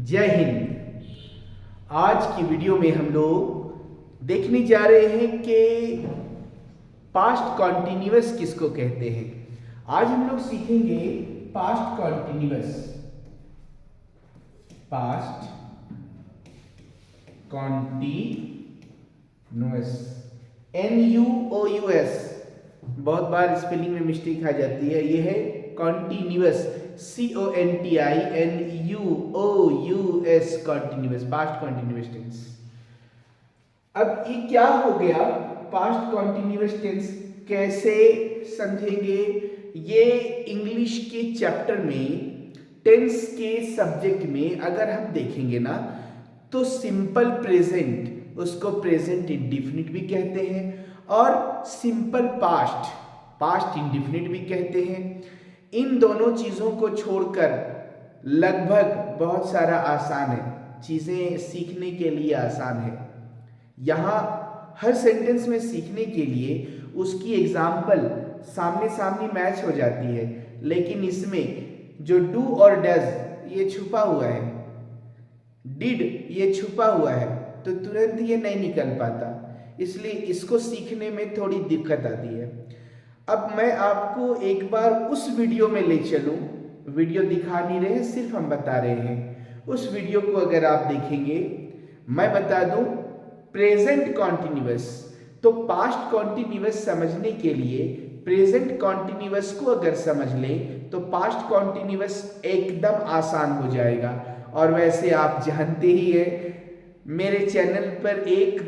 जय हिंद। आज की वीडियो में हम लोग देखने जा रहे हैं कि पास्ट कॉन्टिन्यूअस किसको कहते हैं। आज हम लोग सीखेंगे past continuous. Past continuous, NUOUS। बहुत बार स्पेलिंग में मिस्टेक आ जाती है। ये है continuous, CONTINUOUS, continuous, past continuous tense. अब ये क्या हो गया पास्ट कॉन्टिन्यूअस टेंस, कैसे समझेंगे? ये इंग्लिश के चैप्टर में टेंस के सब्जेक्ट में अगर हम देखेंगे ना, तो सिंपल प्रेजेंट, उसको प्रेजेंट इंडिफिनिट भी कहते हैं, और सिंपल पास्ट, पास्ट इंडिफिनिट भी कहते हैं। इन दोनों चीजों को छोड़कर लगभग बहुत सारा आसान है, चीजें सीखने के लिए आसान है। यहां हर सेंटेंस में सीखने के लिए उसकी एग्जाम्पल सामने सामने मैच हो जाती है, लेकिन इसमें जो डू और डज ये छुपा हुआ है, डिड ये छुपा हुआ है, तो तुरंत ये नहीं निकल पाता, इसलिए इसको सीखने में थोड़ी दिक्कत आती है। अब मैं आपको एक बार उस वीडियो में ले चलूं, वीडियो दिखा नहीं रहे, सिर्फ हम बता रहे हैं। उस वीडियो को अगर आप देखेंगे, मैं बता दूं प्रेजेंट कॉन्टिन्यूअस, तो पास्ट कॉन्टिन्यूअस समझने के लिए प्रेजेंट कॉन्टिन्यूअस को अगर समझ लें तो पास्ट कॉन्टिन्यूअस एकदम आसान हो जाएगा। और वैसे आप जानते ही हैं, मेरे चैनल पर एक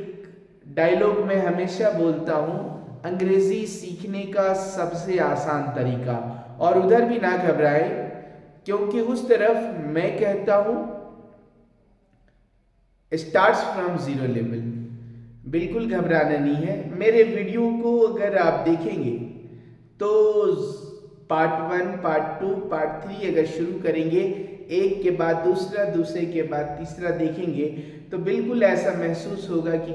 डायलॉग मैं हमेशा बोलता हूं, अंग्रेजी सीखने का सबसे आसान तरीका। और उधर भी ना घबराएं, क्योंकि उस तरफ मैं कहता हूं स्टार्ट्स फ्रॉम जीरो लेवल। बिल्कुल घबराना नहीं है। मेरे वीडियो को अगर आप देखेंगे तो पार्ट 1, पार्ट 2, पार्ट 3 अगर शुरू करेंगे, एक के बाद दूसरा, दूसरे के बाद तीसरा देखेंगे, तो बिल्कुल ऐसा महसूस होगा कि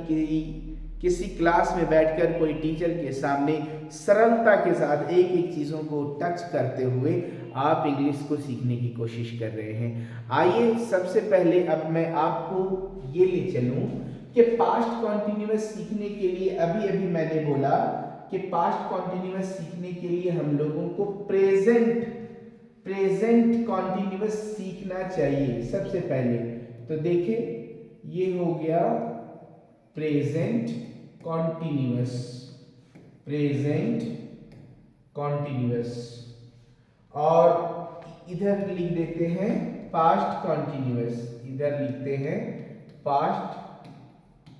किसी क्लास में बैठकर कोई टीचर के सामने सरलता के साथ एक एक चीज़ों को टच करते हुए आप इंग्लिश को सीखने की कोशिश कर रहे हैं। आइए सबसे पहले अब मैं आपको ये ले चलूं कि पास्ट कॉन्टिन्यूअस सीखने के लिए, अभी अभी मैंने बोला कि पास्ट कॉन्टिन्यूअस सीखने के लिए हम लोगों को प्रेजेंट कॉन्टिन्यूअस सीखना चाहिए सबसे पहले। तो देखिए, ये हो गया प्रेजेंट कॉन्टिन्यूअस, प्रेजेंट कॉन्टिन्यूअस, और इधर लिख देते हैं पास्ट कॉन्टिन्यूअस, इधर लिखते हैं पास्ट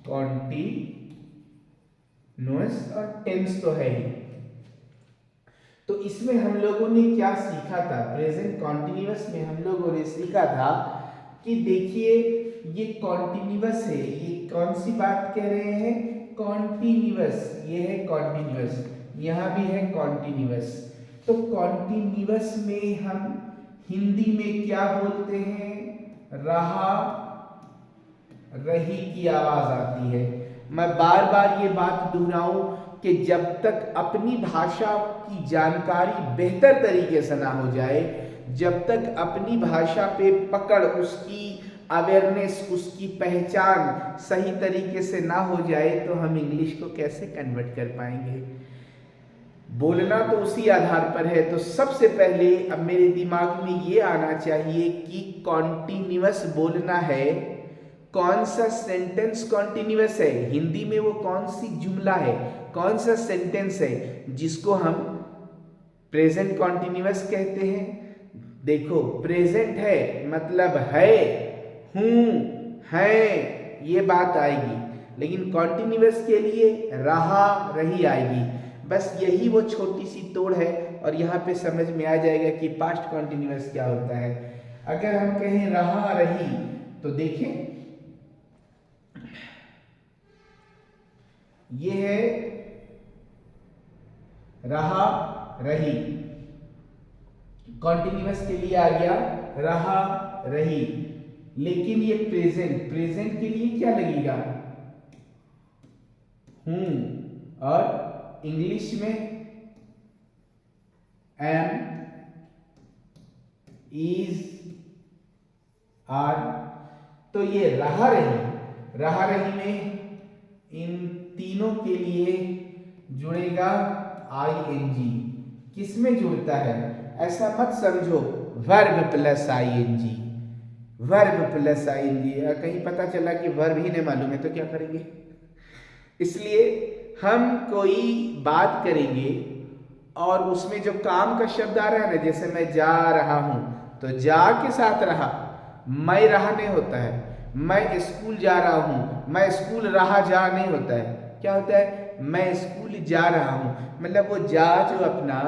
कॉन्टिन्यूअस, और टेंस तो है ही। तो इसमें हम लोगों ने क्या सीखा था? प्रेजेंट कॉन्टिन्यूअस में हम लोगों ने सीखा था कि देखिए, ये कॉन्टिन्यूअस है, ये कौन सी बात कह रहे हैं? कॉन्टिन्यूअस, ये है कॉन्टिन्यूअस, यहां भी है कॉन्टिन्यूअस। तो कॉन्टिन्यूअस में हम हिंदी में क्या बोलते हैं? रहा, रही की आवाज आती है। मैं बार बार ये बात दोहराऊं कि जब तक अपनी भाषा की जानकारी बेहतर तरीके से ना हो जाए, जब तक अपनी भाषा पे पकड़, उसकी अवेयरनेस, उसकी पहचान सही तरीके से ना हो जाए, तो हम इंग्लिश को कैसे कन्वर्ट कर पाएंगे? बोलना तो उसी आधार पर है। तो सबसे पहले अब मेरे दिमाग में ये आना चाहिए कि कॉन्टिन्यूअस बोलना है। कौन सा सेंटेंस कॉन्टिन्यूअस है? हिंदी में वो कौन सी जुमला है, कौन सा सेंटेंस है जिसको हम प्रेजेंट कॉन्टिन्यूअस कहते हैं? देखो, प्रेजेंट है मतलब है, हूं, है, ये बात आएगी। लेकिन कॉन्टिन्यूअस के लिए रहा, रही आएगी। बस यही वो छोटी सी तोड़ है, और यहां पे समझ में आ जाएगा कि पास्ट कॉन्टिन्यूअस क्या होता है। अगर हम कहें रहा, रही, तो देखें, ये है रहा, रही, कॉन्टिन्यूअस के लिए आ गया रहा, रही। लेकिन ये प्रेजेंट, प्रेजेंट के लिए क्या लगेगा? हूं, और इंग्लिश में एम, इज, आर। तो ये रहा रही में इन तीनों के लिए जुड़ेगा आईएनजी। किसमें जुड़ता है? ऐसा मत समझो verb plus ING, verb plus ING. कहीं पता चला कि वर्ब ही नहीं मालूम है तो क्या करेंगे? इसलिए हम कोई बात करेंगे और उसमें जो काम का शब्द आ रहा है ना, जैसे मैं जा रहा हूं तो जा के साथ रहा, मैं रहा नहीं होता है। मैं स्कूल जा रहा हूं, मैं स्कूल रहा जा नहीं होता है। क्या होता है? मैं स्कूल जा रहा हूं, मतलब वो जा जो अपना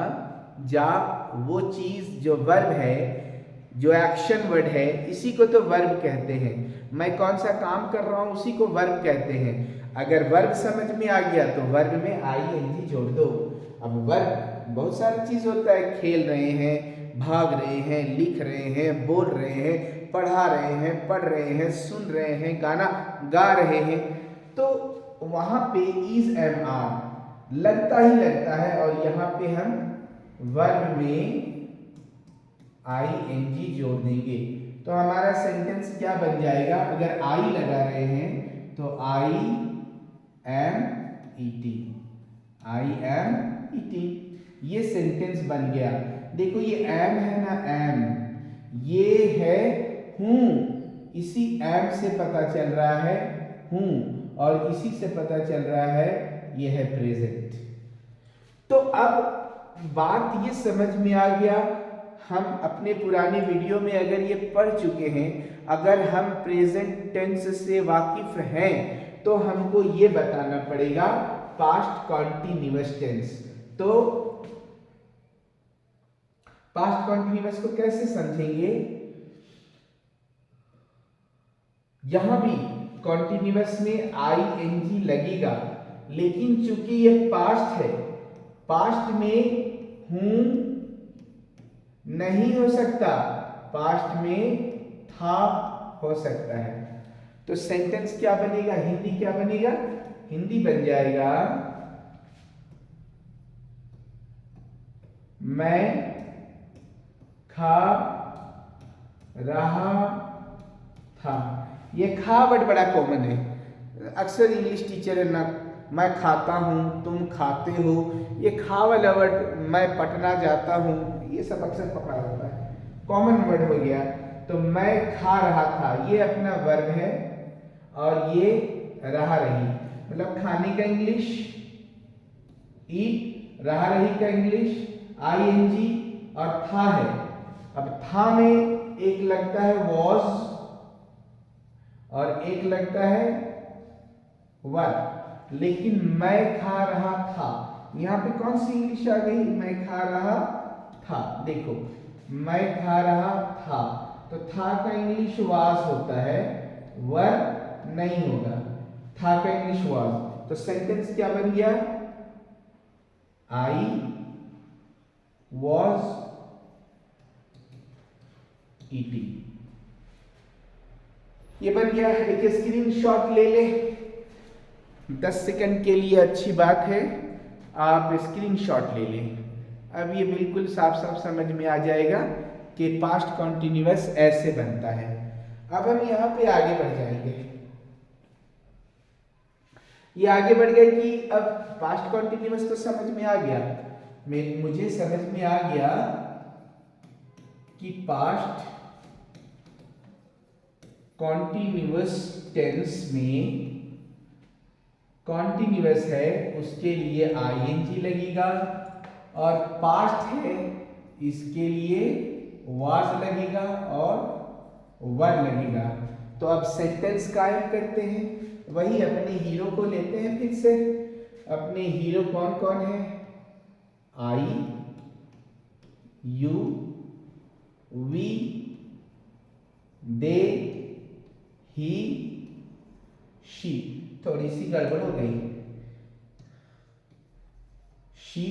जा, वो चीज जो वर्ब है, जो एक्शन वर्ड है, इसी को तो वर्ब कहते हैं। मैं कौन सा काम कर रहा हूं उसी को वर्ब कहते हैं। अगर वर्ब समझ में आ गया तो वर्ब में आईएनजी जोड़ दो। अब वर्ब बहुत सारी चीज होता है, खेल रहे हैं, भाग रहे हैं, लिख रहे हैं, बोल रहे हैं, पढ़ा रहे हैं, पढ़ रहे हैं, सुन रहे हैं, गाना गा रहे हैं, तो वहां पे इज एम आर लगता ही लगता है। और यहाँ पे हम वर्ब में आईएनजी जोड़ देंगे तो हमारा सेंटेंस क्या बन जाएगा? अगर आई लगा रहे हैं तो I am eating, I am eating, ये सेंटेंस बन गया। देखो ये एम है ना, एम, ये है हूं, इसी एम से पता चल रहा है हूं, और इसी से पता चल रहा है ये है प्रेजेंट। तो अब बात ये समझ में आ गया, हम अपने पुराने वीडियो में अगर ये पढ़ चुके हैं, अगर हम प्रेजेंट टेंस से वाकिफ हैं तो हमको ये बताना पड़ेगा पास्ट कॉन्टिन्यूअस टेंस। तो पास्ट कॉन्टिन्यूअस को कैसे समझेंगे? यहां भी कॉन्टिन्यूअस में आईएनजी लगेगा, लेकिन चूंकि ये पास्ट है, पास्ट में हूं नहीं हो सकता, पास्ट में था हो सकता है। तो सेंटेंस क्या बनेगा? हिंदी क्या बनेगा? हिंदी बन जाएगा मैं खा रहा था। ये खा वर्ड बड़ा कॉमन है, अक्सर इंग्लिश टीचर है ना, मैं खाता हूं, तुम खाते हो, ये खा वाला वर्ड, मैं पटना जाता हूं, ये सब अक्सर पकड़ा जाता है, कॉमन वर्ड हो गया। तो मैं खा रहा था, ये अपना वर्ब है, और ये रहा रही, मतलब खाने का इंग्लिश ईट, रहा रही का इंग्लिश आईएनजी, और था है। अब था में एक लगता है वॉज और एक लगता है वर, लेकिन मैं खा रहा था, यहां पे कौन सी इंग्लिश आ गई? मैं खा रहा था। देखो मैं खा रहा था, तो था का इंग्लिश वाज होता है, वर नहीं होगा, था का इंग्लिश वाज। तो सेंटेंस क्या बन गया? आई वॉज ईटिंग, ये बन गया। एक स्क्रीनशॉट ले ले, 10 सेकंड के लिए अच्छी बात है, आप स्क्रीनशॉट ले लें। अब ये बिल्कुल साफ साफ समझ में आ जाएगा कि पास्ट कॉन्टिन्यूअस ऐसे बनता है। अब हम यहां पे आगे बढ़ जाएंगे, ये आगे बढ़ गए कि अब पास्ट कॉन्टिन्यूअस तो समझ में आ गया, मुझे समझ में आ गया कि पास्ट कॉन्टिन्यूअस टेंस में कॉन्टिन्यूअस है उसके लिए आईएनजी लगेगा, और पास्ट है इसके लिए वाज लगेगा और वर लगेगा। तो अब सेंटेंस कायम करते हैं, वही अपने हीरो को लेते हैं फिर से। अपने हीरो कौन कौन है? I, you, we, they, he, she. थोड़ी सी गड़बड़ हो गई, शी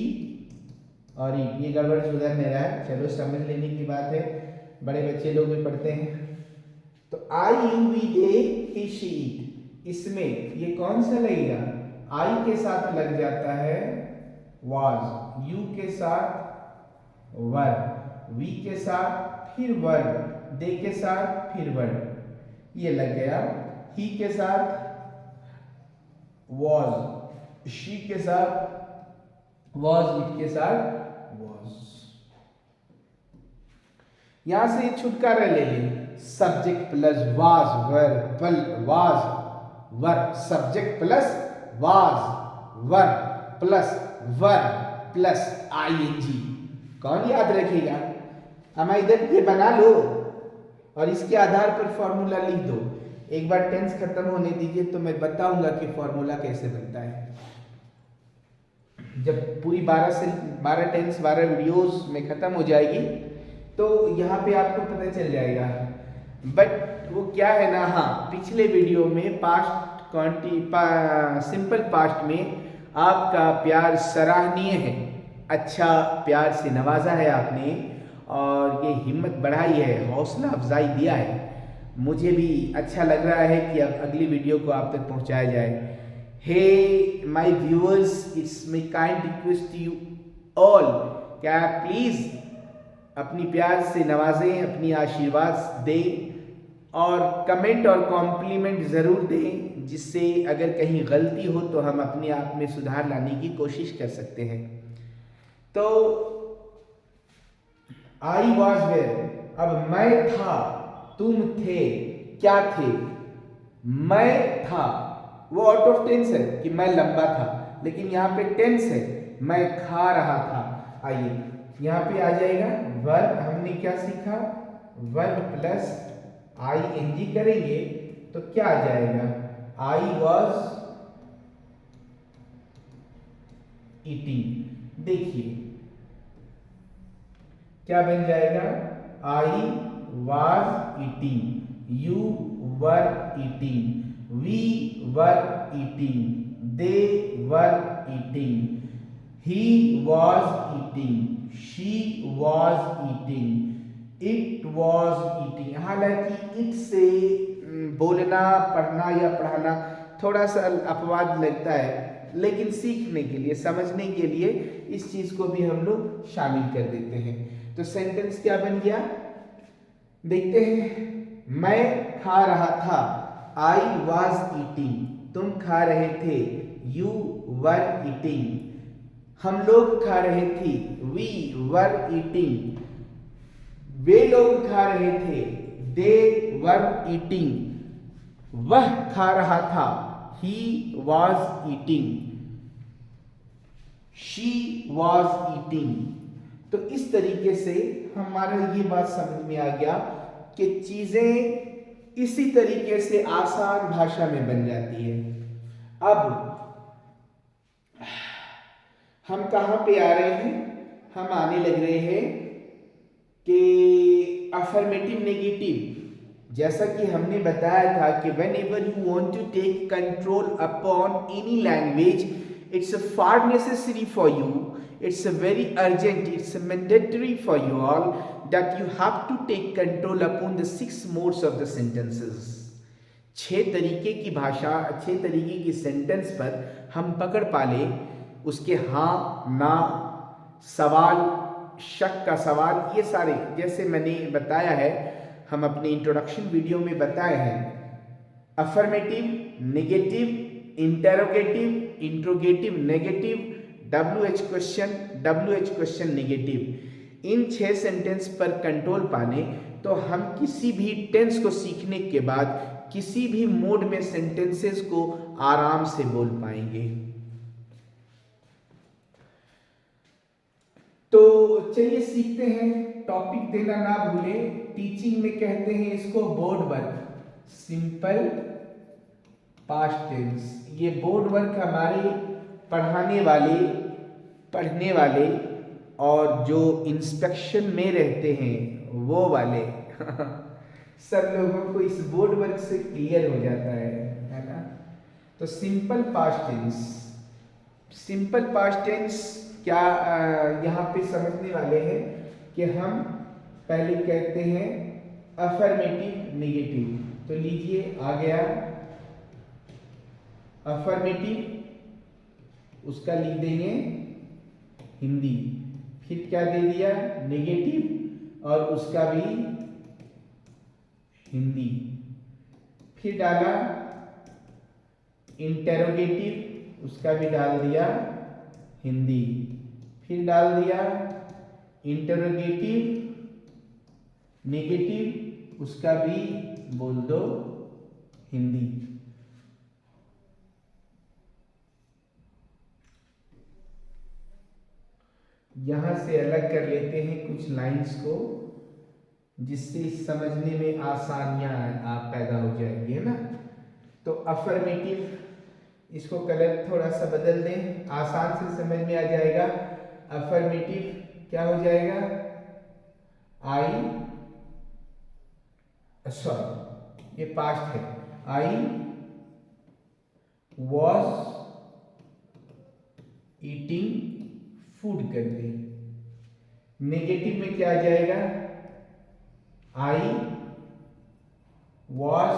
और इट, ये गड़बड़ सुधर नहीं रहा है, चलो समझ लेने की बात है, बड़े बच्चे लोग भी पढ़ते हैं। तो I, you, we, they, he, she, it, इसमें ये कौन सा लगेगा? आई के साथ लग जाता है वाज, यू के साथ वर, वी के साथ फिर वर्ब, दे के साथ फिर वर्ब, ये लग गया। ही के साथ was, she के साथ was, it के साथ was। यहां से छुटकारा ले लें, subject plus was verb was verb, subject plus was verb plus verb plus ing। कौन याद रखेगा? हम इधर ये बना लो और इसके आधार पर फॉर्मूला लिख दो। एक बार टेंस खत्म होने दीजिए तो मैं बताऊंगा कि फॉर्मूला कैसे बनता है। जब पूरी 12 टेंस 12 वीडियोस में खत्म हो जाएगी तो यहाँ पे आपको पता चल जाएगा। बट वो क्या है ना, हाँ, पिछले वीडियो में सिंपल पास्ट में आपका प्यार सराहनीय है। अच्छा प्यार से नवाजा है आपने और ये हिम्मत बढ़ाई है, हौसला अफजाई दिया है। मुझे भी अच्छा लग रहा है कि अब अगली वीडियो को आप तक पहुंचाया जाए। Hey my viewers, it's my kind request to you all, क्या प्लीज अपनी प्यार से नवाजें, अपनी आशीर्वाद दें और कमेंट और कॉम्प्लीमेंट ज़रूर दें, जिससे अगर कहीं गलती हो तो हम अपने आप में सुधार लाने की कोशिश कर सकते हैं। तो आई वॉज वेयर, अब मैं था, तुम थे, क्या थे? मैं था, वो आउट ऑफ टेंस है कि मैं लंबा था, लेकिन यहाँ पे टेंस है मैं खा रहा था। आइए यहाँ पे आ जाएगा वर्ब। हमने क्या सीखा? वर्ब प्लस ing करेंगे तो क्या आ जाएगा? I was eating. देखिए क्या बन जाएगा? I was eating, you were eating, we were eating, they were eating, he was eating, she was eating, it was eating। हालांकि it से बोलना, पढ़ना या पढ़ाना थोड़ा सा अपवाद लगता है, लेकिन सीखने के लिए, समझने के लिए इस चीज को भी हम लोग शामिल कर देते हैं। तो सेंटेंस क्या बन गया देखते हैं। मैं खा रहा था, I was eating, तुम खा रहे थे, you were eating, हम लोग खा रहे थे, we were eating, वे लोग खा रहे थे, they were eating, वह खा रहा था, he was eating, she was eating। तो इस तरीके से हमारा ये बात समझ में आ गया कि चीजें इसी तरीके से आसान भाषा में बन जाती है। अब हम कहां पे आ रहे हैं? हम आने लग रहे हैं कि अफर्मेटिव नेगेटिव। जैसा कि हमने बताया था कि whenever you want to take control upon any language, it's far necessary for you, it's very urgent, it's mandatory for you all that you have to take control upon the 6 modes of the sentences। 6 तरीके की भाषा, 6 तरीके की sentence पर हम पकड़ पाले, उसके हाँ, ना, सवाल, शक का सवाल, ये सारे जैसे मैंने बताया है, हम अपने इंट्रोडक्शन वीडियो में बताए हैं। Affirmative, negative, interrogative, interrogative negative, WH question negative. इन 6 सेंटेंस पर कंट्रोल पाने तो हम किसी भी टेंस को सीखने के बाद किसी भी मोड में सेंटेंसेस को आराम से बोल पाएंगे। तो चलिए सीखते हैं। टॉपिक देना ना भूलें। टीचिंग में कहते हैं इसको board work, simple past tense. ये बोर्ड वर्क हमारे पढ़ाने वाले, पढ़ने वाले और जो इंस्पेक्शन में रहते हैं वो वाले सब लोगों को इस बोर्ड वर्क से क्लियर हो जाता है ना। तो simple past tense, simple past tense क्या यहाँ पे समझने वाले हैं कि हम पहले कहते हैं अफर्मेटिव नेगेटिव। तो लीजिए आ गया अफर्मेटिव, उसका लिख देंगे हिंदी, फिर क्या दे दिया नेगेटिव और उसका भी हिंदी। फिर डाला इंटेरोगेटिव, उसका भी डाल दिया हिंदी। फिर डाल दिया इंटेरोगेटिव नेगेटिव, उसका भी बोल दो हिंदी। यहां से अलग कर लेते हैं कुछ लाइंस को, जिससे समझने में आसानियां आप पैदा हो जाएगी, है ना। तो अफर्मेटिव, इसको कलर थोड़ा सा बदल दें, आसान से समझ में आ जाएगा। अफर्मेटिव क्या हो जाएगा, आई, सॉरी ये पास्ट है, आई वॉज ईटिंग फूड कर दे। नेगेटिव में क्या आ जाएगा, I was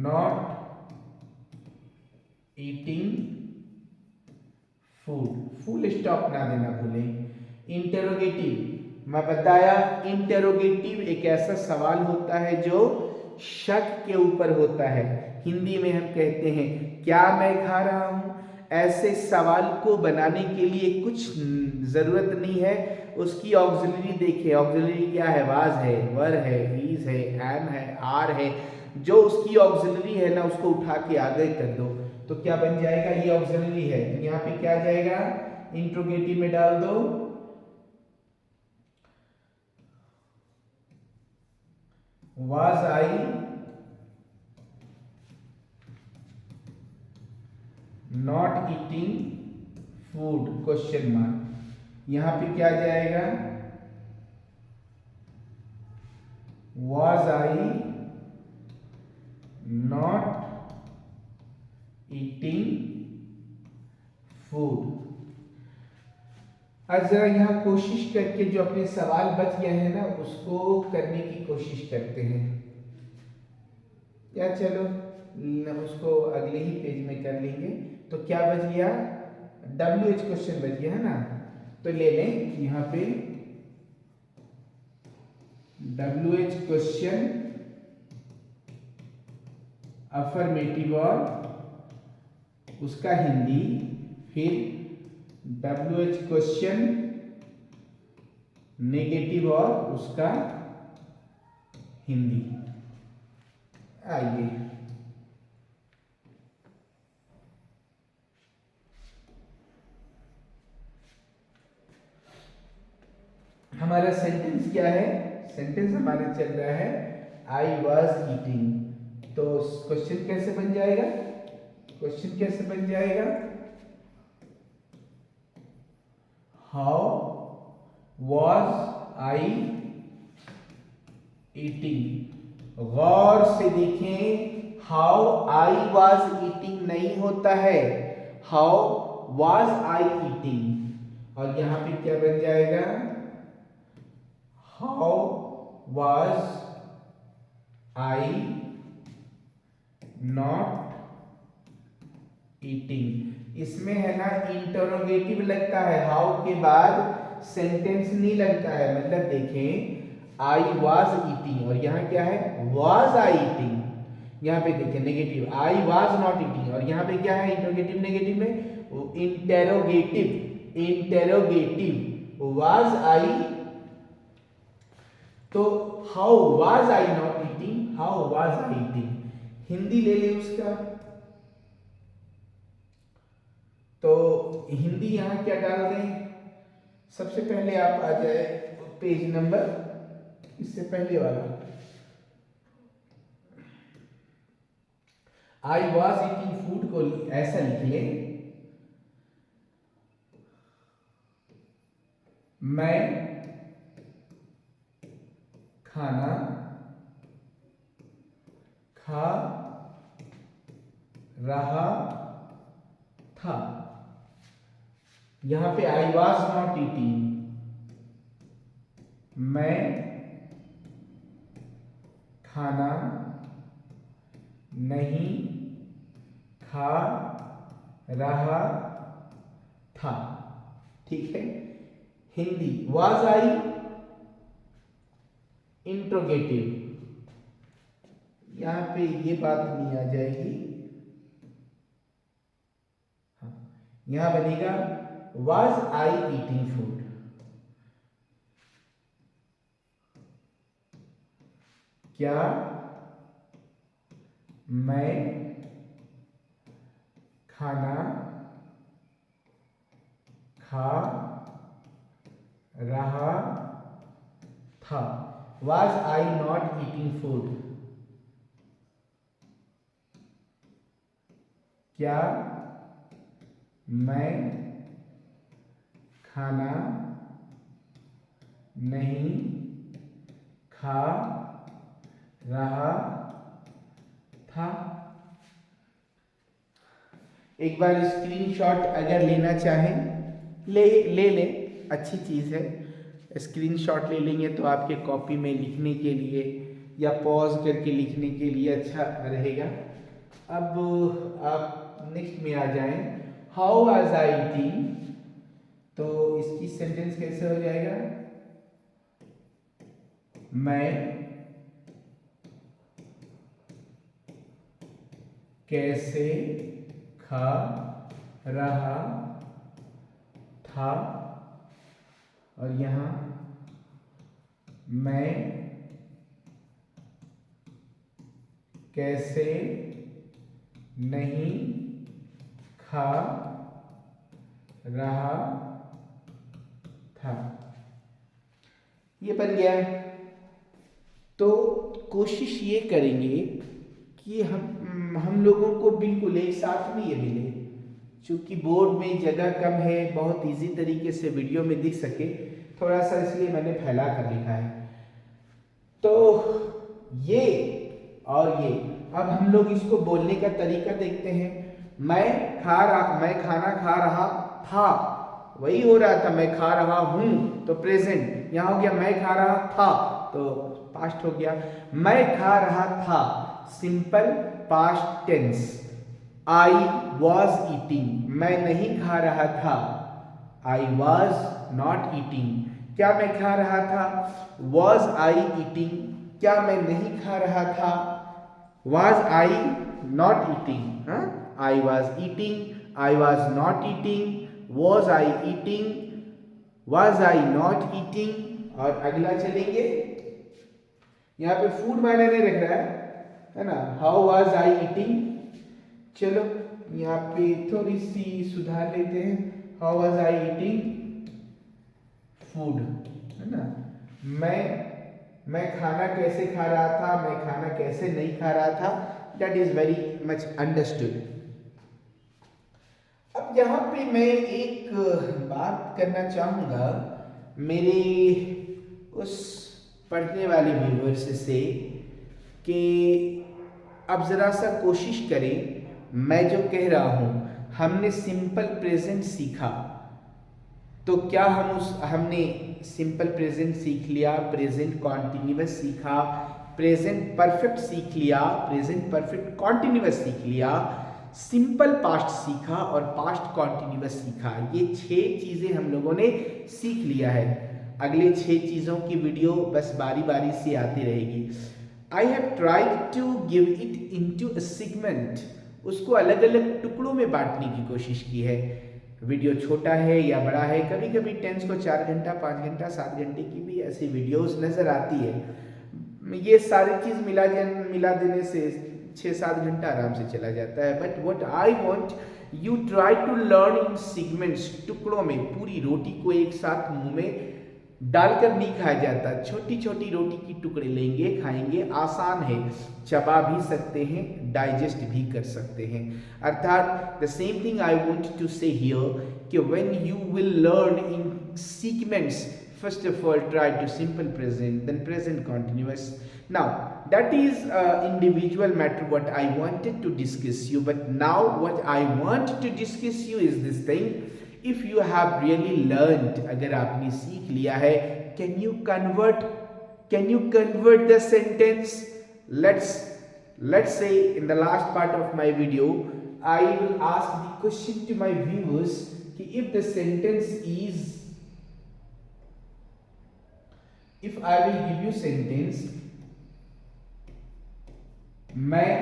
not eating food, full stop ना देना भूलें। इंटेरोगेटिव मैं बताया, इंटेरोगेटिव एक ऐसा सवाल होता है जो शक के ऊपर होता है। हिंदी में हम कहते हैं क्या मैं खा रहा हूं। ऐसे सवाल को बनाने के लिए कुछ जरूरत नहीं है, उसकी ऑक्सिलरी देखिए, ऑक्सिलरी क्या है, वाज है, वर है, इज है, एम है, आर है। जो उसकी ऑक्सिलरी है ना, उसको उठा के आगे कर दो तो क्या बन जाएगा, ये ऑक्सिलरी है, तो यहाँ पे क्या जाएगा, इंट्रोगेटिव में डाल दो was I not eating food, question mark. यहां पे क्या जाएगा, was I not eating food। आज जरा यहाँ कोशिश करके जो अपने सवाल बच गए हैं ना, उसको करने की कोशिश करते हैं, या चलो उसको अगले ही पेज में कर लेंगे। तो क्या बच गया, WH क्वेश्चन बच गया है ना, तो ले लें यहाँ पे WH क्वेश्चन अफर्मेटिव और उसका हिंदी, फिर WH क्वेश्चन नेगेटिव और उसका हिंदी। आइए हमारा सेंटेंस क्या है, सेंटेंस हमारा चल रहा है आई वॉज ईटिंग। तो क्वेश्चन कैसे बन जाएगा, क्वेश्चन कैसे बन जाएगा, हाउ वॉज आई ईटिंग। गौर से देखें, हाउ आई वॉज ईटिंग नहीं होता है, हाउ वॉज आई ईटिंग। और यहां पे क्या बन जाएगा, how was I not eating. इसमें है ना इंटरोगेटिव लगता है, हाउ के बाद सेंटेंस नहीं लगता है। मतलब देखें, आई वॉज ईटिंग और यहाँ क्या है, वॉज आई ईटिंग। यहाँ पे देखिए negative, I was not eating, और यहाँ पे क्या है इंटरोगेटिव नेगेटिव में इंटेरोगेटिव, इंटेरोगेटिव वॉज आई। तो how was I not eating, how was I eating. Hindi ले ले उसका, तो हिंदी यहां क्या डाल दें, सबसे पहले आप आ जाए पेज नंबर, इससे पहले वाला, आई वॉज ईटिंग फूड को ऐसा लिख ले, मैं खाना खा रहा था। यहां पे आई वॉज नॉट ईटिंग, मैं खाना नहीं खा रहा था। ठीक है, हिंदी वॉज आई इंट्रोगेटिव, यहाँ पे ये बात नहीं आ जाएगी, हाँ यहाँ बनेगा was I eating food। क्या मैं खाना खा रहा था। Was I not eating food? क्या मैं खाना नहीं खा रहा था। एक बार स्क्रीनशॉट अगर लेना चाहें ले लें, अच्छी चीज़ है। स्क्रीनशॉट ले लेंगे तो आपके कॉपी में लिखने के लिए या पॉज करके लिखने के लिए अच्छा रहेगा। अब आप नेक्स्ट में आ जाएं, हाउ वाज आई ईटिंग, तो इसकी सेंटेंस कैसे हो जाएगा, मैं कैसे खा रहा था, और यहाँ मैं कैसे नहीं खा रहा था, ये बन गया। तो कोशिश ये करेंगे कि हम लोगों को बिल्कुल एक साथ में ये मिले, चूंकि बोर्ड में जगह कम है, बहुत इजी तरीके से वीडियो में दिख सके, थोड़ा सा इसलिए मैंने फैला कर लिखा है। तो ये और ये, अब हम लोग इसको बोलने का तरीका देखते हैं। मैं खाना खा रहा था, वही हो रहा था, मैं खा रहा हूं तो प्रेजेंट, यहां हो गया मैं खा रहा था तो पास्ट हो गया। मैं खा रहा था simple past tense. I was eating, मैं नहीं खा रहा था, आई वॉज नॉट ईटिंग। क्या मैं खा रहा था, वॉज आई ईटिंग। क्या मैं नहीं खा रहा था, was I not eating. I was eating, I was not eating, was I eating, was I not eating. और अगला चलेंगे, यहाँ पे फूड मैंने नहीं रख रहा है ना, हाउ वॉज आई ईटिंग। चलो यहाँ पे थोड़ी सी सुधार लेते हैं, how was I eating food, है ना। मैं खाना कैसे खा रहा था, मैं खाना कैसे नहीं खा रहा था, that is very much understood. अब यहाँ पे मैं एक बात करना चाहूँगा मेरे उस पढ़ने वाले व्यूवर्स से कि अब ज़रा सा कोशिश करें, मैं जो कह रहा हूँ, हमने सिंपल प्रेजेंट सीखा, तो क्या हमने सिंपल प्रेजेंट सीख लिया, प्रेजेंट कॉन्टिन्यूअस सीखा, प्रेजेंट परफेक्ट सीख लिया, प्रेजेंट परफेक्ट कॉन्टिन्यूअस सीख लिया, सिंपल पास्ट सीखा और पास्ट कॉन्टिन्यूअस सीखा। ये 6 चीजें हम लोगों ने सीख लिया है। अगले 6 चीजों की वीडियो बस बारी बारी से आती रहेगी। I have tried to give it into a segment, उसको अलग अलग टुकड़ों में बांटने की कोशिश की है। वीडियो छोटा है या बड़ा है, कभी कभी टेंस को 4 घंटा 5 घंटा 7 घंटे की भी ऐसी वीडियोस नजर आती है। ये सारी चीज मिला देने से 6-7 घंटा आराम से चला जाता है। But what I want you try to learn in segments, टुकड़ों में। पूरी रोटी को एक साथ मुंह में डालकर नहीं खाया जाता, छोटी छोटी रोटी की टुकड़े लेंगे, खाएंगे, आसान है, चबा भी सकते हैं, डाइजेस्ट भी कर सकते हैं। अर्थात the same thing I want to say here कि when you will learn in sequence, first of all try to simple present, then present continuous. Now that is individual matter what I wanted to discuss you, but now what I want to discuss you is this thing. If you have really learned, अगर आपने सीख लिया है, can you convert the sentence? Let's say in the last part of my video I will ask the question to my viewers कि if the sentence is, if I will give you sentence, मैं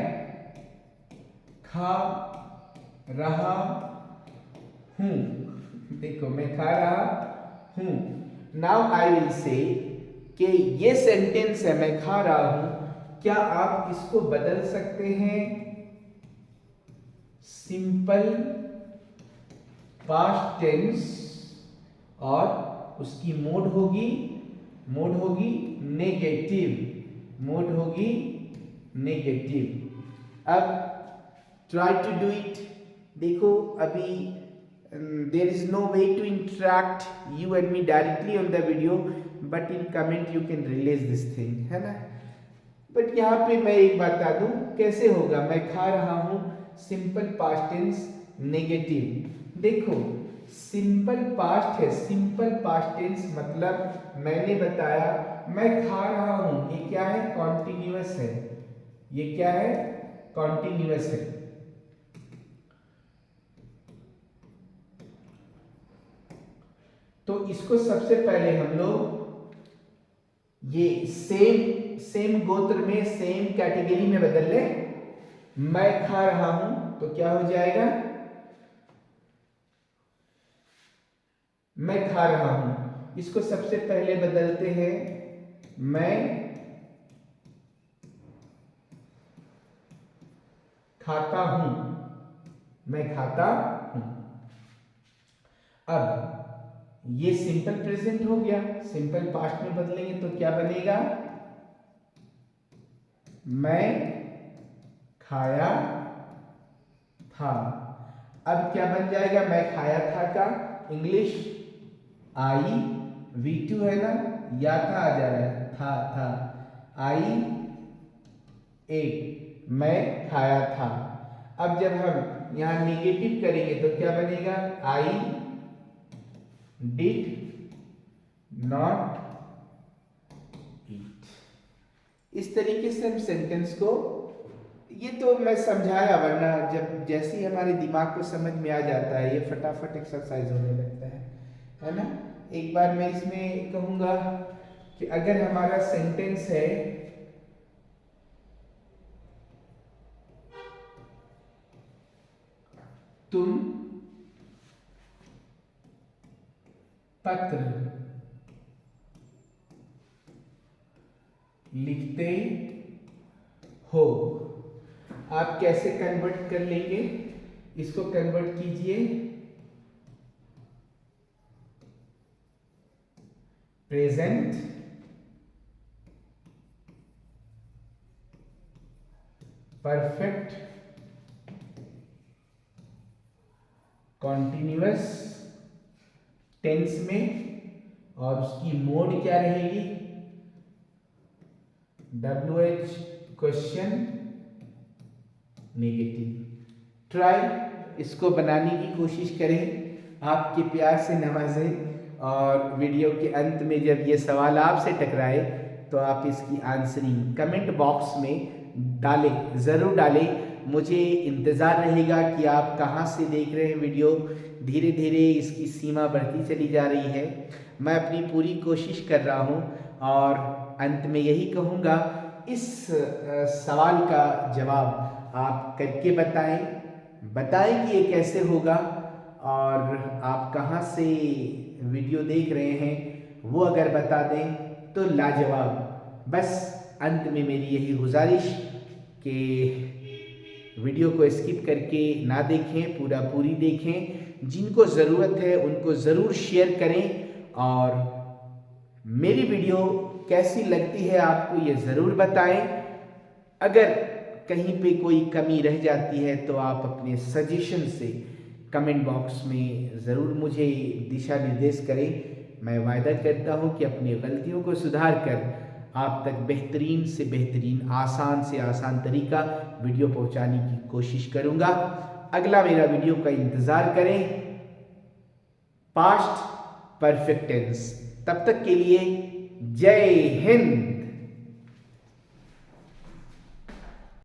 खा रहा हूं। देखो मैं खा रहा हूं। नाउ आई विल से कि ये सेंटेंस है मैं खा रहा हूं, क्या आप इसको बदल सकते हैं सिंपल पास्ट टेंस, और उसकी मोड होगी नेगेटिव, मोड होगी नेगेटिव। अब ट्राई टू डू इट। देखो अभी there is no way to interact you and me directly on the video, but in comment you can release this thing, है ना। But यहाँ पे मैं एक बता दूं कैसे होगा। मैं खा रहा हूं सिंपल पास्ट टेंस नेगेटिव। देखो सिंपल पास्ट है, सिंपल पास्ट टेंस मतलब मैंने बताया मैं खा रहा हूं, ये क्या है कॉन्टिन्यूअस है, ये क्या है कॉन्टिन्यूअस है। तो इसको सबसे पहले हम लोग ये सेम गोत्र में सेम कैटेगरी में बदल ले। मैं खा रहा हूं तो क्या हो जाएगा, मैं खा रहा हूं। इसको सबसे पहले बदलते हैं मैं खाता हूं, मैं खाता हूं। अब ये सिंपल प्रेजेंट हो गया, सिंपल पास्ट में बदलेंगे तो क्या बनेगा, मैं खाया था। अब क्या बन जाएगा मैं खाया था का इंग्लिश आई V2 है ना, या था आ जा रहा है, था आई एट, मैं खाया था। अब जब हम यहां नेगेटिव करेंगे तो क्या बनेगा, आई डिड नॉट ईट। इस तरीके से हम सेंटेंस को, ये तो मैं समझाया, वरना जब जैसे ही हमारे दिमाग को समझ में आ जाता है ये फटाफट एक्सरसाइज होने लगता है ना। एक बार मैं इसमें कहूंगा कि अगर हमारा सेंटेंस है तुम पत्र लिखते हो, आप कैसे कन्वर्ट कर लेंगे, इसको कन्वर्ट कीजिए प्रेजेंट परफेक्ट कॉन्टिन्यूअस टेंस में, और उसकी मोड क्या रहेगी, WH क्वेश्चन नेगेटिव। ट्राई इसको बनाने की कोशिश करें, आपके प्यार से नवाजें, और वीडियो के अंत में जब ये सवाल आपसे टकराए तो आप इसकी आंसरिंग कमेंट बॉक्स में डालें, ज़रूर डालें। मुझे इंतज़ार रहेगा कि आप कहाँ से देख रहे हैं वीडियो। धीरे धीरे इसकी सीमा बढ़ती चली जा रही है, मैं अपनी पूरी कोशिश कर रहा हूँ। और अंत में यही कहूँगा, इस सवाल का जवाब आप करके बताएं कि ये कैसे होगा, और आप कहाँ से वीडियो देख रहे हैं वो अगर बता दें तो लाजवाब। बस अंत में मेरी यही गुजारिश कि वीडियो को स्किप करके ना देखें, पूरी देखें। जिनको ज़रूरत है उनको ज़रूर शेयर करें, और मेरी वीडियो कैसी लगती है आपको ये ज़रूर बताएं। अगर कहीं पे कोई कमी रह जाती है तो आप अपने सजेशन से कमेंट बॉक्स में ज़रूर मुझे दिशा निर्देश करें। मैं वायदा करता हूँ कि अपनी गलतियों को सुधार कर आप तक बेहतरीन से बेहतरीन, आसान से आसान तरीका वीडियो पहुँचाने की कोशिश करूँगा। अगला मेरा वीडियो का इंतज़ार करें, पास्ट परफेक्ट टेंस। तब तक के लिए जय हिंद।